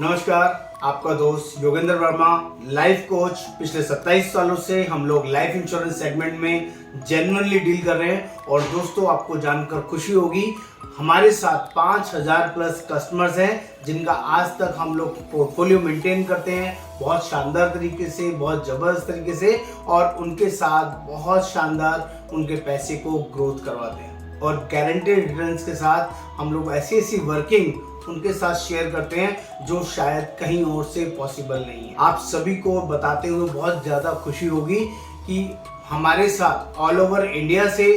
नमस्कार, आपका दोस्त योगेंद्र वर्मा, लाइफ कोच। पिछले 27 सालों से हम लोग लाइफ इंश्योरेंस सेगमेंट में जेन्युइनली डील कर रहे हैं। और दोस्तों, आपको जानकर खुशी होगी, हमारे साथ 5000 प्लस कस्टमर्स हैं जिनका आज तक हम लोग पोर्टफोलियो मेंटेन करते हैं बहुत शानदार तरीके से, बहुत ज़बरदस्त तरीके से, और उनके साथ बहुत शानदार उनके पैसे को ग्रोथ करवाते हैं। और गारंटेड रिटर्न्स के साथ हम लोग ऐसी ऐसी वर्किंग उनके साथ शेयर करते हैं जो शायद कहीं और से पॉसिबल नहीं है। आप सभी को बताते हुए बहुत ज़्यादा खुशी होगी कि हमारे साथ ऑल ओवर इंडिया से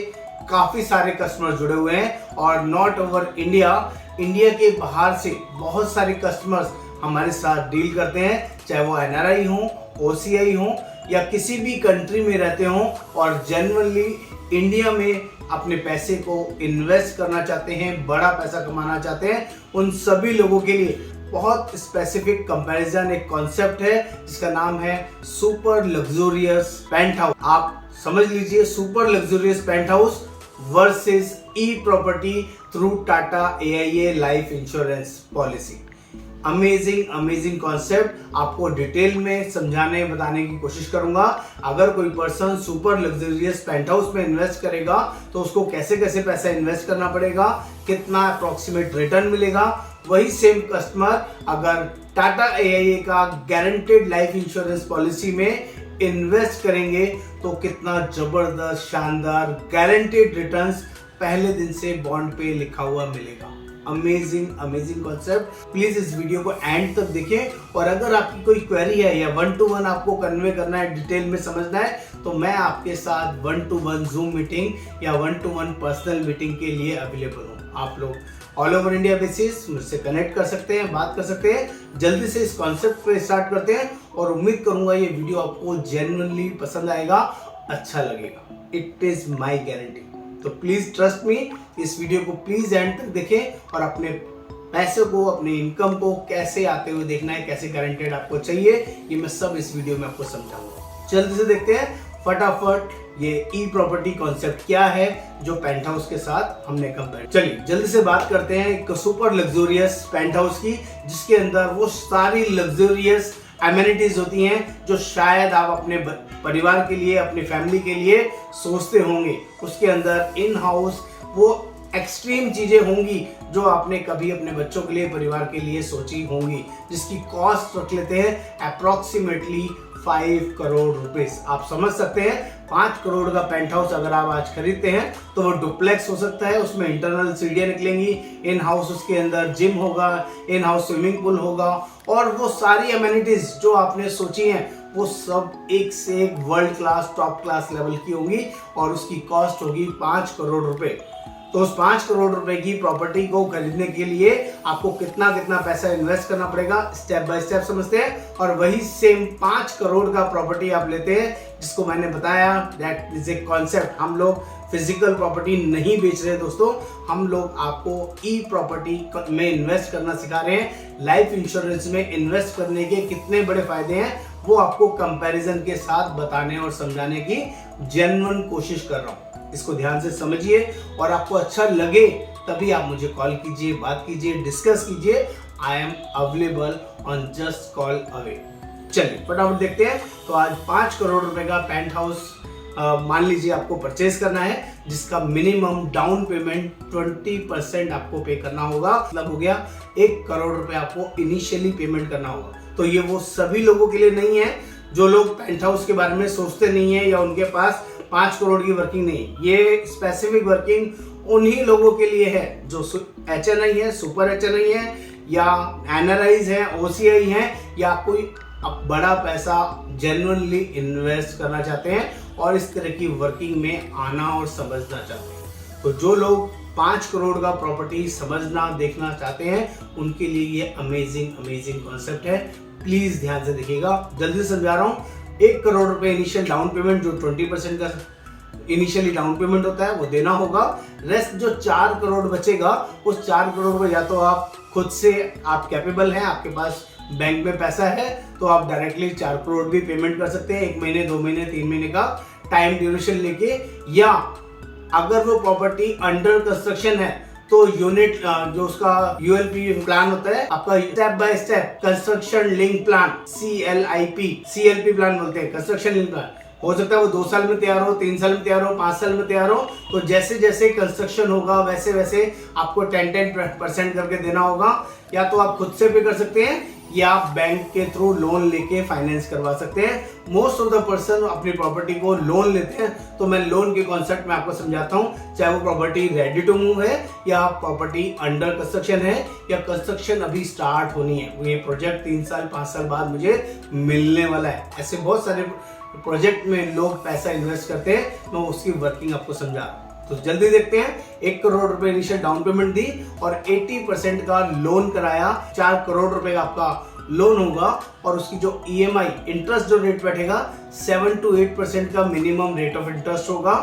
काफ़ी सारे कस्टमर जुड़े हुए हैं, और नॉट ओवर इंडिया, इंडिया के बाहर से बहुत सारे कस्टमर्स हमारे साथ डील करते हैं, चाहे वो NRI हों, OCI हों, या किसी भी कंट्री में रहते हों और जेन्युइनली इंडिया में अपने पैसे को इन्वेस्ट करना चाहते हैं, बड़ा पैसा कमाना चाहते हैं। उन सभी लोगों के लिए बहुत स्पेसिफिक कंपैरिजन एक कॉन्सेप्ट है जिसका नाम है सुपर लग्जूरियस पेंट हाउस। आप समझ लीजिए, super luxurious penthouse versus e property through Tata AIA life insurance policy. Amazing concept आपको डिटेल में समझाने बताने की कोशिश करूंगा। अगर कोई person super luxurious paint house में इन्वेस्ट करेगा तो उसको कैसे कैसे पैसा इन्वेस्ट करना पड़ेगा, कितना अप्रोक्सीमेट रिटर्न मिलेगा। वही सेम कस्टमर अगर टाटा AIA का गारंटेड लाइफ इंश्योरेंस पॉलिसी में इन्वेस्ट करेंगे तो कितना जबरदस्त शानदार गारंटेड रिटर्न्स पहले दिन से बॉन्ड पे लिखा हुआ मिलेगा। Amazing concept. प्लीज इस वीडियो को एंड तक देखें, और अगर आपकी कोई क्वेरी है या 1-to-1 आपको कन्वे करना है, डिटेल में समझना है, तो मैं आपके साथ 1-to-1 जूम मीटिंग या 1-to-1 पर्सनल मीटिंग के लिए अवेलेबल हूँ। आप लोग ऑल ओवर इंडिया बेसिस मुझसे कनेक्ट कर सकते हैं, बात कर सकते हैं। जल्दी से इस कॉन्सेप्ट पे स्टार्ट करते हैं, और उम्मीद करूंगा ये वीडियो आपको जेन्युइनली पसंद आएगा, अच्छा लगेगा। It is my guarantee. तो प्लीज ट्रस्ट मी, इस वीडियो को प्लीज एंड तक देखें, और अपने पैसे को, अपने इनकम को कैसे आते हुए देखना है, कैसे गारंटेड आपको चाहिए, ये मैं सब इस वीडियो में आपको समझाऊंगा। जल्दी से देखते हैं फटाफट ये ई प्रॉपर्टी कॉन्सेप्ट क्या है जो पेंट हाउस के साथ हमने कंपेयर। चलिए जल्दी से बात करते हैं एक सुपर लग्जूरियस पेंट हाउस की, जिसके अंदर वो सारी लग्जूरियस एमिनिटीज होती हैं जो शायद आप अपने परिवार के लिए, अपनी फैमिली के लिए सोचते होंगे। उसके अंदर इन हाउस वो एक्सट्रीम चीजें होंगी जो आपने कभी अपने बच्चों के लिए, परिवार के लिए सोची होंगी, जिसकी कॉस्ट रख लेते हैं अप्रोक्सीमेटली 5 करोड़ रुपीस। आप समझ सकते हैं 5 करोड़ का पेंट हाउस अगर आप आज खरीदते हैं तो वो डुप्लेक्स हो सकता है, उसमें इंटरनल सीढ़ियां निकलेंगी, इन हाउस उसके अंदर जिम होगा, इन हाउस स्विमिंग पूल होगा, और वो सारी अमेनिटीज जो आपने सोची हैं वो सब एक से एक world class, top class level की होंगी, और उसकी कॉस्ट होगी 5 करोड़ रुपए। तो उस 5 करोड़ रुपए की प्रॉपर्टी को खरीदने के लिए आपको कितना पैसा इन्वेस्ट करना पड़ेगा, स्टेप बाय स्टेप समझते हैं। और वही सेम 5 करोड़ का प्रॉपर्टी आप लेते हैं, जिसको मैंने बताया दैट इज ए कॉन्सेप्ट। हम लोग फिजिकल प्रॉपर्टी नहीं बेच रहे दोस्तों, हम लोग आपको ई प्रॉपर्टी में इन्वेस्ट करना सिखा रहे हैं। लाइफ इंश्योरेंस में इन्वेस्ट करने के कितने बड़े फायदे हैं वो आपको कंपैरिजन के साथ बताने और समझाने की जेन्युइन कोशिश कर रहा हूँ। इसको ध्यान से समझिए, और आपको अच्छा लगे तभी आप मुझे कॉल कीजिए, बात कीजिए, डिस्कस कीजिए। I am available on just call away. चलिए फटाफट देखते हैं। तो आज 5 करोड़ रुपए का पेंट हाउस मान लीजिए आपको परचेज करना है, जिसका मिनिमम डाउन पेमेंट 20% आपको पे करना होगा। मतलब हो गया 1 करोड़ रुपए आपको इनिशियली पेमेंट करना होगा। तो ये वो सभी लोगों के लिए नहीं है जो लोग पेंट हाउस के बारे में सोचते नहीं है, या उनके पास 5 करोड़ की वर्किंग नहीं। ये स्पेसिफिक वर्किंग उन्हीं लोगों के लिए है जो HNI है, सुपर HNI है, या NRIs हैं, OCI हैं, या कोई बड़ा पैसा जेन्युइनली इन्वेस्ट करना चाहते हैं और इस तरह की वर्किंग में आना और समझना चाहते हैं। तो जो लोग 5 करोड़ का प्रॉपर्टी समझना, देखना चाहते हैं, उनके लिए ये अमेजिंग कॉन्सेप्ट है। प्लीज ध्यान से देखिएगा, जल्दी से समझा रहा हूँ। 1 करोड़ रुपए इनिशियल डाउन पेमेंट, जो 20% का इनिशियली डाउन पेमेंट होता है, वो देना होगा। रेस्ट जो 4 करोड़ बचेगा, उस 4 करोड़ में या तो आप खुद से आप कैपेबल हैं, आपके पास बैंक में पैसा है, तो आप डायरेक्टली 4 करोड़ भी पेमेंट कर सकते हैं 1 महीने, 2 महीने, 3 महीने का टाइम ड्यूरेशन लेके। या अगर वो प्रॉपर्टी अंडर कंस्ट्रक्शन है तो यूनिट जो उसका यूएलपी प्लान होता है आपका step by step construction link plan, CLP plan बोलते हैं, कंस्ट्रक्शन लिंक प्लान। हो सकता है वो 2 साल में तैयार हो, 3 साल में तैयार हो, 5 साल में तैयार हो। तो जैसे जैसे कंस्ट्रक्शन होगा वैसे वैसे आपको 10% करके देना होगा। या तो आप खुद से पे कर सकते हैं या आप बैंक के थ्रू लोन लेके फाइनेंस करवा सकते हैं। मोस्ट ऑफ द पर्सन अपनी प्रॉपर्टी को लोन लेते हैं। तो मैं लोन के कॉन्सेप्ट में आपको समझाता हूँ, चाहे वो प्रॉपर्टी रेडी टू मूव है या प्रॉपर्टी अंडर कंस्ट्रक्शन है या कंस्ट्रक्शन अभी स्टार्ट होनी है। ये प्रोजेक्ट 3 साल 5 साल बाद मुझे मिलने वाला है। ऐसे बहुत सारे प्रोजेक्ट में लोग पैसा इन्वेस्ट करते हैं, मैं उसकी वर्किंग आपको समझा रहा हूं। तो जल्दी देखते हैं। 1 करोड़ रुपए इनिशियल डाउन पेमेंट दी और 80% का लोन कराया। 4 करोड़ रुपए का आपका लोन होगा और उसकी जो EMI इंटरेस्ट जो रेट बैठेगा 7 to 8% का मिनिमम रेट ऑफ इंटरेस्ट होगा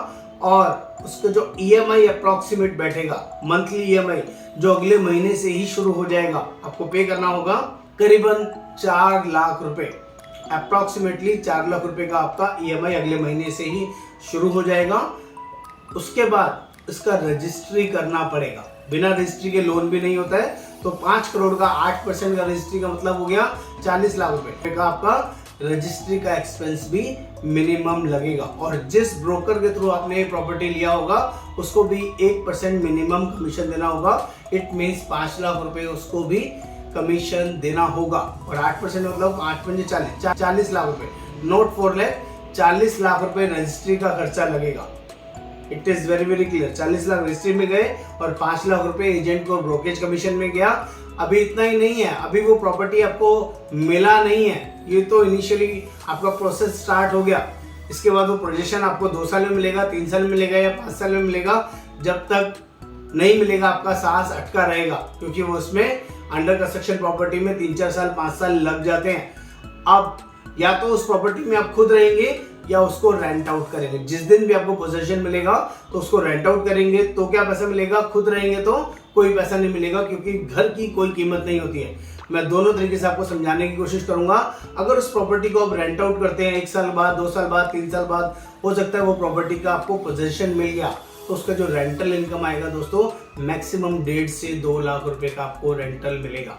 और उसका जो EMI अप्रोक्सीमेट बैठेगा मंथली EMI जो अगले महीने से ही शुरू हो जाएगा, आपको पे करना होगा करीबन 4 लाख रुपए। अप्रोक्सीमेटली 4 लाख रुपए का आपका EMI अगले महीने से ही शुरू हो जाएगा। उसके बाद इसका रजिस्ट्री करना पड़ेगा। बिना रजिस्ट्री के लोन भी नहीं होता है। तो 5 करोड़ का 8% का रजिस्ट्री का मतलब हो गया 40 लाख रुपए का आपका रजिस्ट्री का एक्सपेंस भी मिनिमम लगेगा। और जिस ब्रोकर के थ्रू आपने प्रॉपर्टी लिया होगा उसको भी 1% मिनिमम कमीशन देना होगा। इट मीन्स 5 लाख रुपए उसको भी कमीशन देना होगा। और 8% मतलब 8×5 40 लाख रुपए, नोट 4 लाख, 40 लाख रुपए रजिस्ट्री का खर्चा लगेगा। It is very very clear. 40 lakh registry में गए और 5 लाख रुपए एजेंट को ब्रोकेज कमीशन में गया। अभी इतना ही नहीं है, अभी वो प्रॉपर्टी आपको मिला नहीं है। ये तो इनिशियली आपका प्रोसेस स्टार्ट हो गया। इसके बाद वो प्रोजेक्शन आपको 2 साल में मिलेगा, 3 साल में मिलेगा या 5 साल में मिलेगा। जब तक नहीं मिलेगा आपका सांस अटका रहेगा, क्योंकि वो उसमें अंडर कंस्ट्रक्शन प्रॉपर्टी में 3-4 साल 5 साल लग जाते हैं। अब या तो उस प्रॉपर्टी में आप खुद रहेंगे या उसको रेंट आउट करेंगे। जिस दिन भी आपको पोजीशन मिलेगा तो उसको रेंट आउट करेंगे तो क्या पैसा मिलेगा, खुद रहेंगे तो कोई पैसा नहीं मिलेगा, क्योंकि घर की कोई कीमत नहीं होती है। मैं दोनों तरीके से आपको समझाने की कोशिश करूंगा। अगर उस प्रॉपर्टी को आप रेंट आउट करते हैं 1 साल बाद, 2 साल बाद, 3 साल बाद, हो सकता है वो प्रॉपर्टी का आपको पोजीशन मिल गया तो उसका जो रेंटल इनकम आएगा दोस्तों मैक्सिमम 1.5 से 2 लाख रुपए का आपको रेंटल मिलेगा।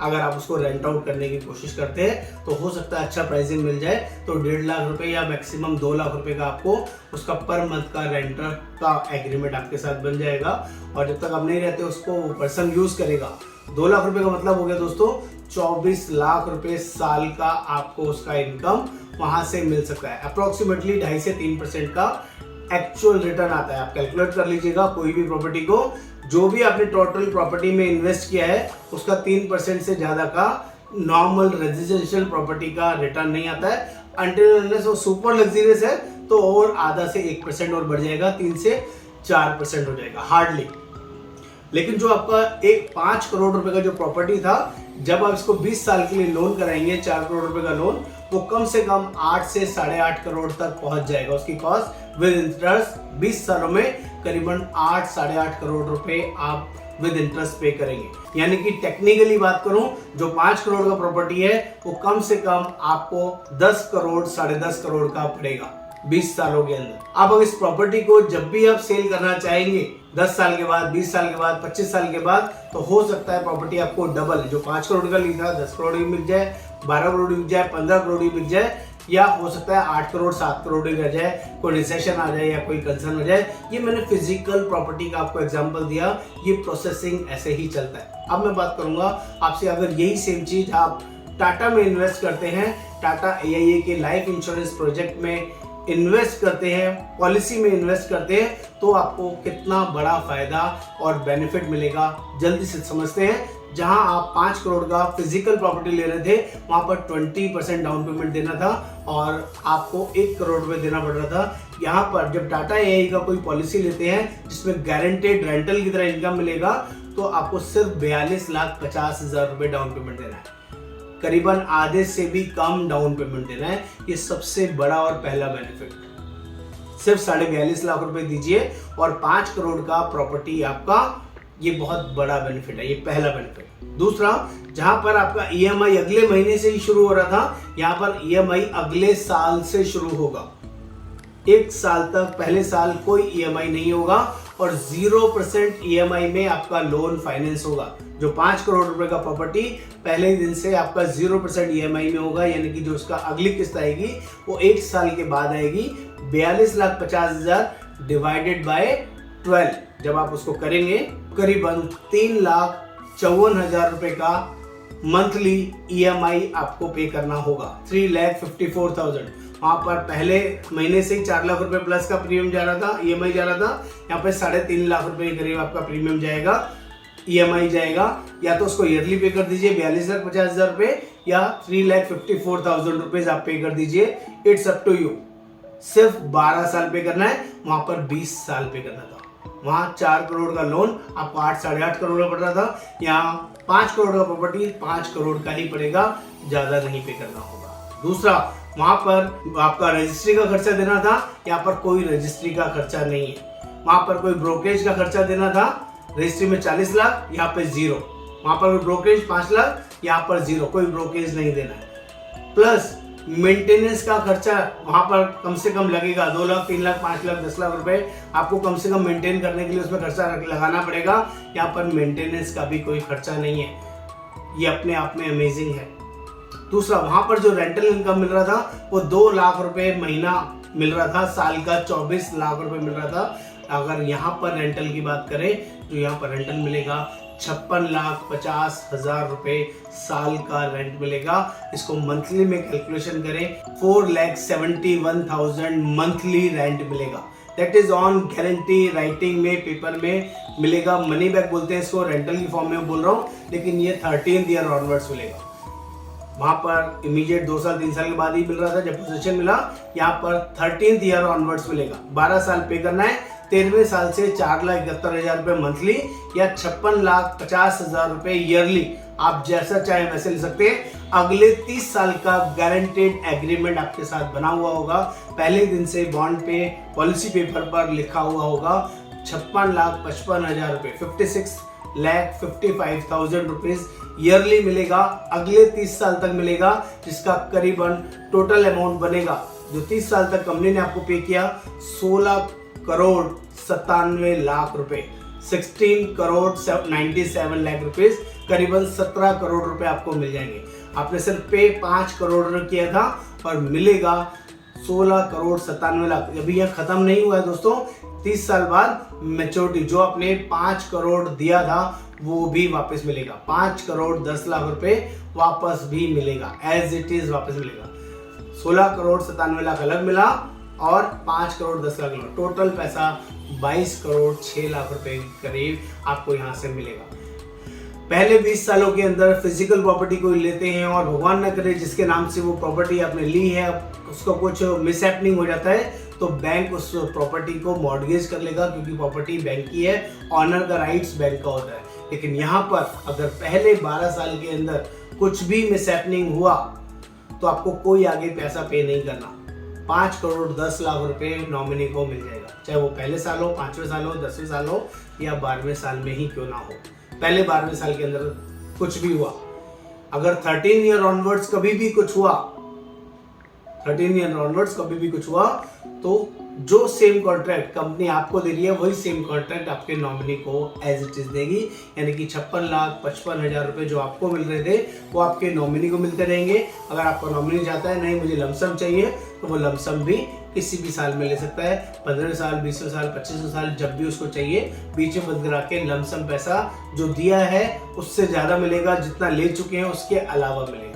अगर आप उसको रेंट आउट करने की कोशिश करते हैं तो हो सकता है अच्छा प्राइसिंग मिल जाए, तो 1.5 लाख रुपए या मैक्सिमम 2 लाख रुपए का आपको उसका पर मंथ का रेंटर का एग्रीमेंट आपके साथ बन जाएगा। और जब तक आप नहीं रहते उसको पर्सन यूज करेगा। 2 लाख रुपए का मतलब हो गया दोस्तों 24 लाख रुपए साल का आपको उसका इनकम वहां से मिल सकता है। अप्रोक्सीमेटली 2.5 से 3% का एक्चुअल रिटर्न आता है। आप कैलकुलेट कर लीजिएगा कोई भी प्रॉपर्टी को, जो भी आपने टोटल प्रॉपर्टी में इन्वेस्ट किया है उसका 3% से ज्यादा का नॉर्मल रेजिडेंशियल प्रॉपर्टी का रिटर्न नहीं आता है। अनटिल अनलेस वो सुपर लग्जरियस है तो और आधा से 1% और बढ़ जाएगा, 3 से 4% हो जाएगा हार्डली। लेकिन जो आपका 5 करोड़ रुपए का जो प्रॉपर्टी था, जब आप इसको 20 साल के लिए लोन कराएंगे 4 करोड़ रुपए का लोन, वो कम से कम 8 से 8.5 करोड़ तक पहुंच जाएगा। उसकी कॉस्ट विद इंटरेस्ट 20 सालों में करीबन 8-8.5 करोड़ रुपए आप विद इंटरेस्ट पे करेंगे। यानी कि टेक्निकली बात करूं, जो 5 करोड़ का प्रॉपर्टी है वो कम से कम आपको 10 करोड़ 10.5 करोड़ का पड़ेगा 20 सालों के अंदर। अब इस प्रॉपर्टी को जब भी आप सेल करना चाहेंगे 10 साल के बाद, 20 साल के बाद, 25 साल के बाद, तो हो सकता है प्रॉपर्टी आपको डबल जो 5 करोड़ का ली था 10 करोड़ भी मिल जाए, 12 करोड़ भी मिल जाए, 15 करोड़ भी मिल जाए, या हो सकता है 8 करोड़ 7 करोड़ ही रह जाए, कोई रिसेशन आ जाए या कोई कंसर्न हो जाए। ये मैंने फिजिकल प्रॉपर्टी का आपको एग्जांपल दिया, ये प्रोसेसिंग ऐसे ही चलता है। अब मैं बात करूंगा आपसे, अगर यही सेम चीज आप टाटा में इन्वेस्ट करते हैं, टाटा AIA के लाइफ इंश्योरेंस प्रोजेक्ट में इन्वेस्ट करते हैं, पॉलिसी में इन्वेस्ट करते हैं, तो आपको कितना बड़ा फायदा और बेनिफिट मिलेगा जल्दी से समझते हैं। जहां आप 5 करोड़ का फिजिकल प्रॉपर्टी ले रहे थे वहां पर 20% डाउन पेमेंट देना था और आपको 1 करोड़ रुपए देना पड़ रहा था। यहाँ पर जब टाटा AIA का कोई पॉलिसी लेते हैं जिसमें गारंटेड रेंटल की तरह इनकम मिलेगा, तो आपको सिर्फ 42,50,000 रुपए डाउन पेमेंट देना है। करीबन आधे से भी कम डाउन पेमेंट देना है। ये सबसे बड़ा और पहला बेनिफिट। सिर्फ 42.5 लाख रुपए दीजिए और 5 करोड़ का प्रॉपर्टी आपका, ये बहुत बड़ा बेनिफिट है। ये पहला बेनिफिट। दूसरा, जहां पर आपका EMI अगले महीने से ही शुरू हो रहा था, यहां पर EMI अगले साल से शुरू होगा। 1 साल तक पहले साल कोई EMI नहीं होगा और 0% EMI में आपका लोन फाइनेंस होगा। जो 5 करोड़ रुपए का प्रॉपर्टी पहले ही दिन से आपका 0% EMI में होगा, यानी कि जो उसका अगली किस्त आएगी वो 1 साल के बाद आएगी। 42,50,000 डिवाइडेड बाय 12 जब आप उसको करेंगे करीबन 3,54,000 रुपए का मंथली EMI आपको पे करना होगा। 3,54,000 वहां पर पहले महीने से ही 4 लाख रुपए प्लस का प्रीमियम जा रहा था, EMI जा रहा था। यहाँ पे 3.5 लाख रुपए के करीब आपका प्रीमियम जाएगा, EMI जाएगा। या तो उसको ईयरली पे कर दीजिए 42,50,000 रुपए, या 3,54,000 रुपीज आप पे कर दीजिए। It's up to you. सिर्फ 12 साल पे करना है, वहां पर 20 साल पे करना था। वहां 4 करोड़ का लोन आपको 8 साढ़े 8 करोड़ का पड़ रहा था, यहाँ 5 करोड़ का प्रॉपर्टी 5 करोड़ का ही पड़ेगा, ज्यादा नहीं पे करना होगा। दूसरा, वहां पर आपका रजिस्ट्री का खर्चा देना था, यहाँ पर कोई रजिस्ट्री का खर्चा नहीं है। वहां पर कोई ब्रोकरेज का खर्चा देना था, रजिस्ट्री में 40 लाख, यहाँ पे 0। वहां पर ब्रोकरेज 5 लाख, यहाँ पर 0, कोई ब्रोकरेज नहीं देना है। प्लस मेंटेनेंस का खर्चा वहां पर कम से कम लगेगा 2 लाख, 3 लाख, 5 लाख, 10 लाख रुपए आपको कम से कम मेंटेन करने के लिए उसमें खर्चा लगाना पड़ेगा। यहाँ पर मेंटेनेंस का भी कोई खर्चा नहीं है, ये अपने आप में अमेजिंग है। दूसरा, वहां पर जो रेंटल इनकम मिल रहा था वो 2 लाख रुपए महीना मिल रहा था, साल का 24 लाख रुपए मिल रहा था। अगर यहाँ पर रेंटल की बात करें तो यहाँ पर रेंटल मिलेगा 56,50,000 रुपए साल का रेंट मिलेगा। इसको मंथली में कैलकुलेशन करें, 4,71,000 मंथली रेंट मिलेगा। That is on guarantee, writing में, पेपर में मिलेगा। मनी बैक बोलते हैं इसको, रेंटल की फॉर्म में बोल रहा हूँ, लेकिन ये 13th ईयर ऑनवर्ड्स मिलेगा। वहां पर इमीडिएट 2 साल 3 साल के बाद ही मिल रहा था जब पोजीशन मिला, यहाँ पर 13th ईयर ऑनवर्ड्स मिलेगा। 12 साल पे करना है, 13वें साल से 4,71,000 रुपए मंथली या 56,50,000 रुपए ईयरली, आप जैसा चाहे वैसे ले सकते हैं। अगले 30 साल का गारंटेड एग्रीमेंट आपके साथ बना हुआ होगा, पहले दिन से बॉन्ड पे, पॉलिसी पेपर पर लिखा हुआ होगा। 56,55,000 रुपए, 56,55,000 रुपीज ईयरली मिलेगा, अगले 30 साल तक मिलेगा, जिसका करीबन टोटल अमाउंट बनेगा जो 30 साल तक कंपनी ने आपको पे किया 16 करोड़ 97 लाख रुपए, 16 करोड़ 97 लाख रुपीस, करीबन 17 करोड़ रुपए आपको मिल जाएंगे। आपने सिर्फ पे 5 करोड़ किया था और मिलेगा 16 करोड़ 97 लाख। अभी यह खत्म नहीं हुआ है दोस्तों, 30 साल बाद मैच्योरिटी जो आपने 5 करोड़ दिया था वो भी वापस मिलेगा। 5 करोड़ 10 लाख रुपए वापस भी मिलेगा, एज इट इज वापस मिलेगा। 16 करोड़ 97 लाख अलग मिला और 5 करोड़ 10 लाख मिला, टोटल पैसा 22 करोड़ 6 लाख रुपए करीब आपको यहाँ से मिलेगा। पहले 20 सालों के अंदर फिजिकल प्रॉपर्टी कोई लेते हैं और भगवान न करे जिसके नाम से वो प्रॉपर्टी आपने ली है उसको कुछ मिसहैपनिंग हो जाता है तो बैंक उस प्रॉपर्टी को मॉर्गेज कर लेगा, क्योंकि प्रॉपर्टी बैंक की है, ऑनर का राइट्स बैंक का होता है। लेकिन यहाँ पर अगर पहले 12 साल के अंदर कुछ भी मिसहैपनिंग हुआ तो आपको कोई आगे पैसा पे नहीं करना। 5 करोड़ 10 लाख रुपए नॉमिनी को मिल जाएगा, चाहे वो पहले साल हो, 5वें साल हो, 10वें साल हो या 12वें साल में ही क्यों ना हो। पहले 12वें साल के अंदर कुछ भी हुआ, अगर 13 ईयर ऑनवर्ड्स कभी भी कुछ हुआ, 13 ईयर ऑनवर्ड्स कभी भी कुछ हुआ तो जो सेम कॉन्ट्रैक्ट कंपनी आपको दे रही है वही सेम कॉन्ट्रैक्ट आपके नॉमिनी को एज इट इज देगी। यानी कि 56,55,000 रुपए जो आपको मिल रहे थे वो आपके नॉमिनी को मिलते रहेंगे। अगर आपका नॉमिनी चाहता है नहीं मुझे लमसम चाहिए तो वो लमसम भी किसी भी साल में ले सकता है, 15वें साल, 20वें साल, 25वें साल, जब भी उसको चाहिए बीच में बंद करा के लमसम पैसा जो दिया है उससे ज्यादा मिलेगा, जितना ले चुके हैं उसके अलावा मिलेगा।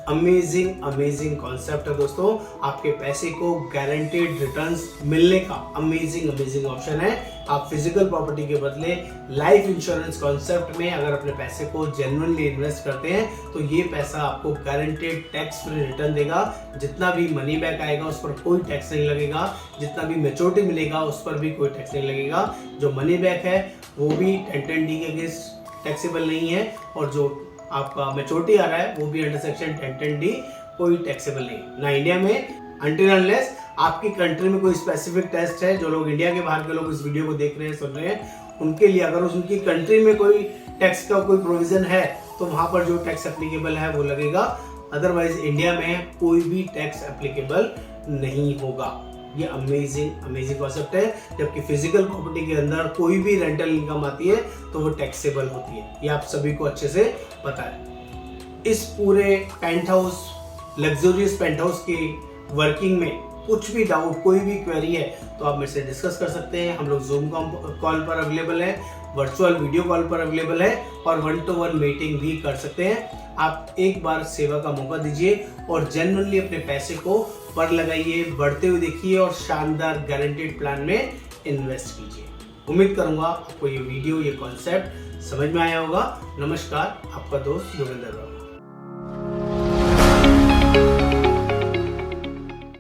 अमेजिंग अमेजिंग कॉन्सेप्ट है दोस्तों, आपके पैसे को गारंटेड रिटर्न्स मिलने का अमेजिंग अमेजिंग ऑप्शन है। आप फिजिकल प्रॉपर्टी के बदले लाइफ इंश्योरेंस कॉन्सेप्ट में अगर अपने पैसे को जेन्युइनली इन्वेस्ट करते हैं तो ये पैसा आपको गारंटेड टैक्स फ्री रिटर्न देगा। जितना भी मनी बैक आएगा उस पर कोई टैक्स नहीं लगेगा, जितना भी मैच्योरिटी मिलेगा उस पर भी कोई टैक्स नहीं लगेगा। जो मनी बैक है वो भी 1010D के अगेंस्ट टैक्सेबल नहीं है और जो आपका मैच्योरिटी आ रहा है वो भी अंडर सेक्शन 1010D कोई टैक्सेबल नहीं, ना इंडिया में अनटिल अनलेस आपकी कंट्री में कोई स्पेसिफिक टेस्ट है। जो लोग इंडिया के बाहर के लोग इस वीडियो को देख रहे हैं, सुन रहे हैं, उनके लिए अगर उनकी कंट्री में कोई टैक्स का कोई प्रोविजन है तो वहां पर जो टैक्स एप्लीकेबल है वो लगेगा, अदरवाइज इंडिया में कोई भी टैक्स एप्लीकेबल नहीं होगा। ये अमेजिंग कॉन्सेप्ट है। जबकि फिजिकल प्रॉपर्टी के अंदर कोई भी रेंटल इनकम आती है तो वो टैक्सेबल होती है, ये आप सभी को अच्छे से पता है। इस पूरे paint house, luxurious paint house की वर्किंग में कुछ भी डाउट, कोई भी क्वेरी है तो आप मेरे से डिस्कस कर सकते हैं। हम लोग जूम कॉल पर अवेलेबल है, वर्चुअल वीडियो कॉल पर अवेलेबल है और 1-to-1 मीटिंग भी कर सकते हैं। आप एक बार सेवा का मौका दीजिए और जेन्युइनली अपने पैसे को पर लगाइए, बढ़ते हुए देखिए और शानदार गारंटेड प्लान में इन्वेस्ट कीजिए। उम्मीद करूंगा आपको ये वीडियो, ये कॉन्सेप्ट समझ में आया होगा। नमस्कार, आपका दोस्त योगेंद्र वर्मा।